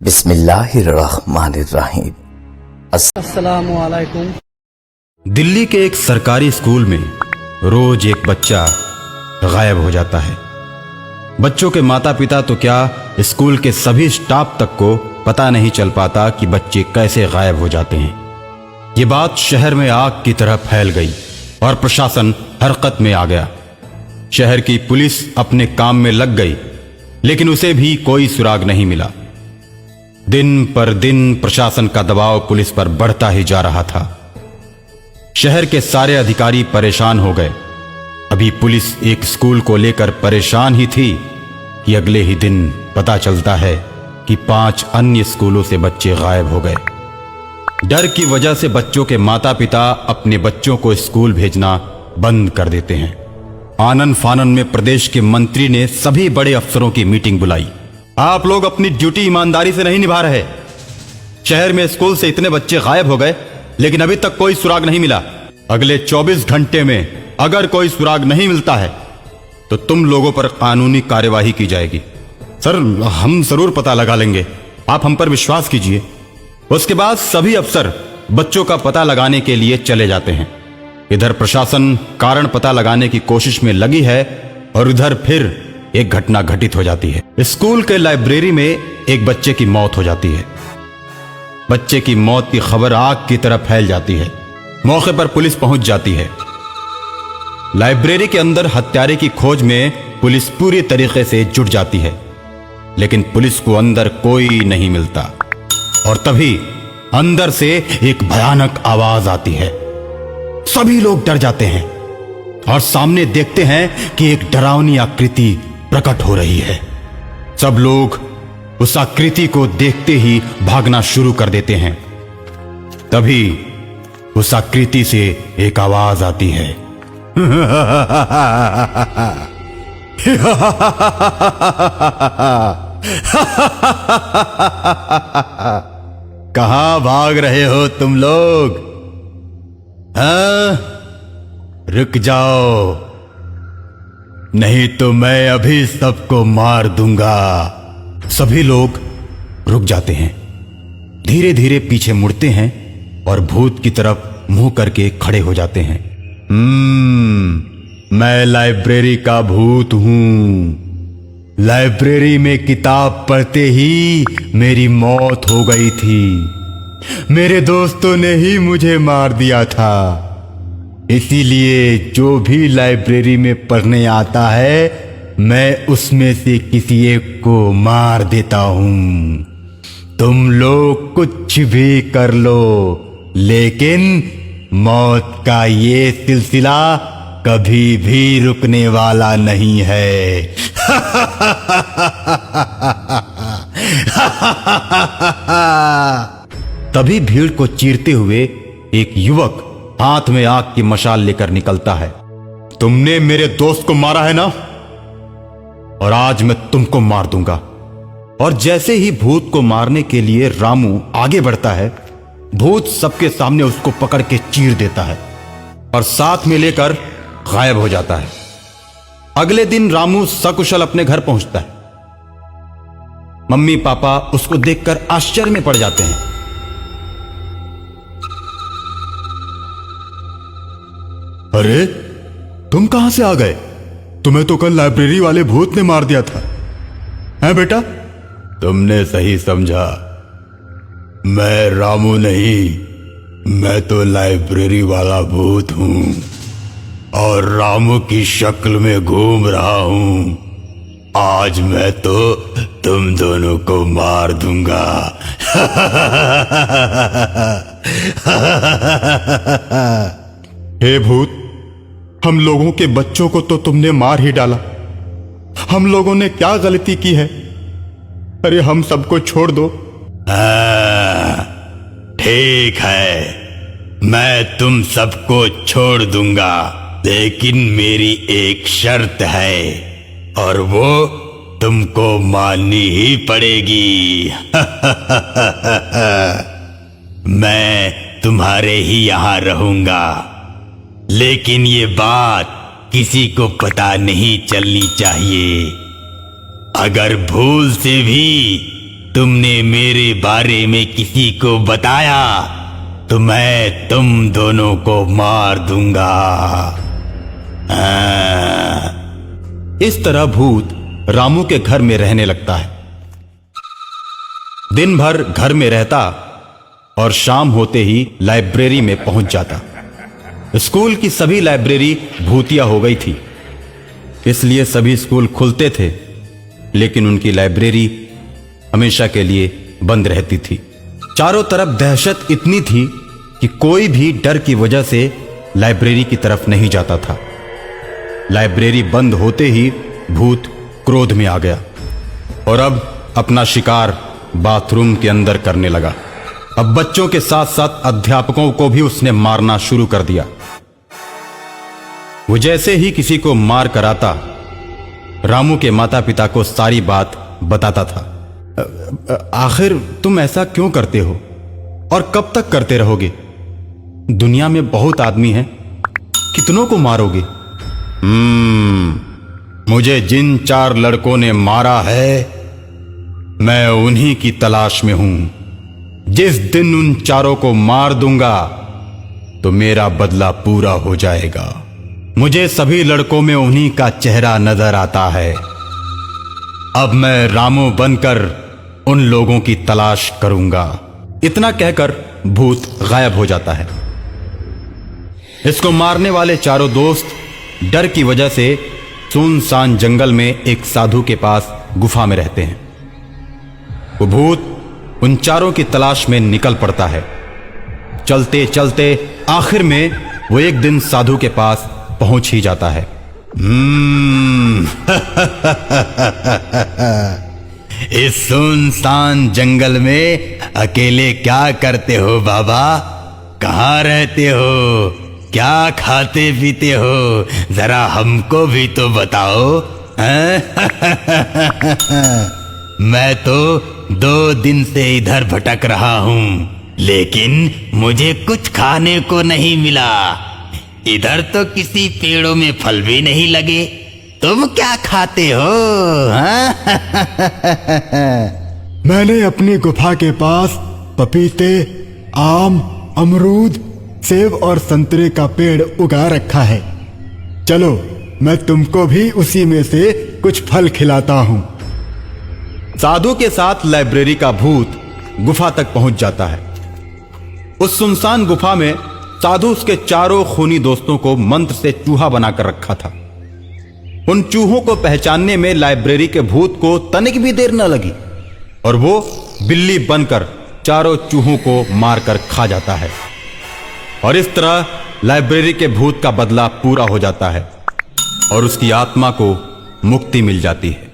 बिस्मिल्लाहिर्रहमानिर्रहीम। अस्सलामु अलैकुम। दिल्ली के एक सरकारी स्कूल में रोज एक बच्चा गायब हो जाता है। बच्चों के माता पिता तो क्या, स्कूल के सभी स्टाफ तक को पता नहीं चल पाता कि बच्चे कैसे गायब हो जाते हैं। ये बात शहर में आग की तरह फैल गई और प्रशासन हरकत में आ गया। शहर की पुलिस अपने काम में लग गई, लेकिन उसे भी कोई सुराग नहीं मिला। दिन पर दिन प्रशासन का दबाव पुलिस पर बढ़ता ही जा रहा था। शहर के सारे अधिकारी परेशान हो गए। अभी पुलिस एक स्कूल को लेकर परेशान ही थी कि अगले ही दिन पता चलता है कि 5 अन्य स्कूलों से बच्चे गायब हो गए। डर की वजह से बच्चों के माता पिता अपने बच्चों को स्कूल भेजना बंद कर देते हैं। आनन फानन में प्रदेश के मंत्री ने सभी बड़े अफसरों की मीटिंग बुलाई। आप लोग अपनी ड्यूटी ईमानदारी से नहीं निभा रहे। शहर में स्कूल से इतने बच्चे गायब हो गए, लेकिन अभी तक कोई सुराग नहीं मिला। अगले 24 घंटे में अगर कोई सुराग नहीं मिलता है तो तुम लोगों पर कानूनी कार्यवाही की जाएगी। सर, हम जरूर पता लगा लेंगे, आप हम पर विश्वास कीजिए। उसके बाद सभी अफसर बच्चों का पता लगाने के लिए चले जाते हैं। इधर प्रशासन कारण पता लगाने की कोशिश में लगी है और उधर फिर एक घटना घटित हो जाती है। स्कूल के लाइब्रेरी में एक बच्चे की मौत हो जाती है। बच्चे की मौत की खबर आग की तरह फैल जाती है। मौके पर पुलिस पहुंच जाती है। लाइब्रेरी के अंदर हत्यारे की खोज में पुलिस पूरी तरीके से जुट जाती है, लेकिन पुलिस को अंदर कोई नहीं मिलता। और तभी अंदर से एक भयानक आवाज आती है। सभी लोग डर जाते हैं और सामने देखते हैं कि एक डरावनी आकृति प्रकट हो रही है। सब लोग उस आकृति को देखते ही भागना शुरू कर देते हैं। तभी उस आकृति से एक आवाज आती है। कहां भाग रहे हो तुम लोग? हाँ? रुक जाओ, नहीं तो मैं अभी सबको मार दूंगा। सभी लोग रुक जाते हैं, धीरे धीरे पीछे मुड़ते हैं और भूत की तरफ मुंह करके खड़े हो जाते हैं। मैं लाइब्रेरी का भूत हूं। लाइब्रेरी में किताब पढ़ते ही मेरी मौत हो गई थी। मेरे दोस्तों ने ही मुझे मार दिया था। इसीलिए जो भी लाइब्रेरी में पढ़ने आता है, मैं उसमें से किसी एक को मार देता हूं। तुम लोग कुछ भी कर लो, लेकिन मौत का ये सिलसिला कभी भी रुकने वाला नहीं है। तभी भीड़ को चीरते हुए एक युवक हाथ में आग की मशाल लेकर निकलता है। तुमने मेरे दोस्त को मारा है ना, और आज मैं तुमको मार दूंगा। और जैसे ही भूत को मारने के लिए रामू आगे बढ़ता है, भूत सबके सामने उसको पकड़ के चीर देता है और साथ में लेकर गायब हो जाता है। अगले दिन रामू सकुशल अपने घर पहुंचता है। मम्मी पापा उसको देखकर आश्चर्य में पड़ जाते हैं। अरे, तुम कहां से आ गए? तुम्हें तो कल लाइब्रेरी वाले भूत ने मार दिया था। हैं बेटा? तुमने सही समझा। मैं रामू नहीं, मैं तो लाइब्रेरी वाला भूत हूं और रामू की शक्ल में घूम रहा हूं। आज मैं तो तुम दोनों को मार दूंगा। हे भूत, हम लोगों के बच्चों को तो तुमने मार ही डाला। हम लोगों ने क्या गलती की है? अरे हम सबको छोड़ दो। ठीक है, मैं तुम सबको छोड़ दूंगा, लेकिन मेरी एक शर्त है और वो तुमको माननी ही पड़ेगी। मैं तुम्हारे ही यहां रहूंगा, लेकिन ये बात किसी को पता नहीं चलनी चाहिए। अगर भूल से भी तुमने मेरे बारे में किसी को बताया तो मैं तुम दोनों को मार दूंगा। इस तरह भूत रामू के घर में रहने लगता है। दिन भर घर में रहता और शाम होते ही लाइब्रेरी में पहुंच जाता। स्कूल की सभी लाइब्रेरी भूतिया हो गई थी, इसलिए सभी स्कूल खुलते थे, लेकिन उनकी लाइब्रेरी हमेशा के लिए बंद रहती थी। चारों तरफ दहशत इतनी थी कि कोई भी डर की वजह से लाइब्रेरी की तरफ नहीं जाता था। लाइब्रेरी बंद होते ही भूत क्रोध में आ गया और अब अपना शिकार बाथरूम के अंदर करने लगा। अब बच्चों के साथ साथ अध्यापकों को भी उसने मारना शुरू कर दिया। वो जैसे ही किसी को मार कर आता, रामू के माता पिता को सारी बात बताता था। आखिर तुम ऐसा क्यों करते हो और कब तक करते रहोगे? दुनिया में बहुत आदमी हैं, कितनों को मारोगे? मुझे जिन 4 लड़कों ने मारा है, मैं उन्हीं की तलाश में हूं। जिस दिन उन चारों को मार दूंगा तो मेरा बदला पूरा हो जाएगा। मुझे सभी लड़कों में उन्हीं का चेहरा नजर आता है। अब मैं रामू बनकर उन लोगों की तलाश करूंगा। इतना कहकर भूत गायब हो जाता है। इसको मारने वाले चारों दोस्त डर की वजह से सुनसान जंगल में एक साधु के पास गुफा में रहते हैं। वो भूत उन चारों की तलाश में निकल पड़ता है। चलते चलते आखिर में वो एक दिन साधु के पास पहुंच ही जाता है। इस सुनसान जंगल में अकेले क्या करते हो बाबा? कहाँ रहते हो? क्या खाते पीते हो? जरा हमको भी तो बताओ। मैं तो 2 दिन से इधर भटक रहा हूँ, लेकिन मुझे कुछ खाने को नहीं मिला। इधर तो किसी पेड़ों में फल भी नहीं लगे। तुम क्या खाते हो? मैंने अपनी गुफा के पास पपीते, आम, अमरूद, सेब और संतरे का पेड़ उगा रखा है। चलो मैं तुमको भी उसी में से कुछ फल खिलाता हूँ। साधु के साथ लाइब्रेरी का भूत गुफा तक पहुंच जाता है। उस सुनसान गुफा में साधु उसके चारों खूनी दोस्तों को मंत्र से चूहा बनाकर रखा था। उन चूहों को पहचानने में लाइब्रेरी के भूत को तनिक भी देर न लगी और वो बिल्ली बनकर चारों चूहों को मारकर खा जाता है। और इस तरह लाइब्रेरी के भूत का बदला पूरा हो जाता है और उसकी आत्मा को मुक्ति मिल जाती है।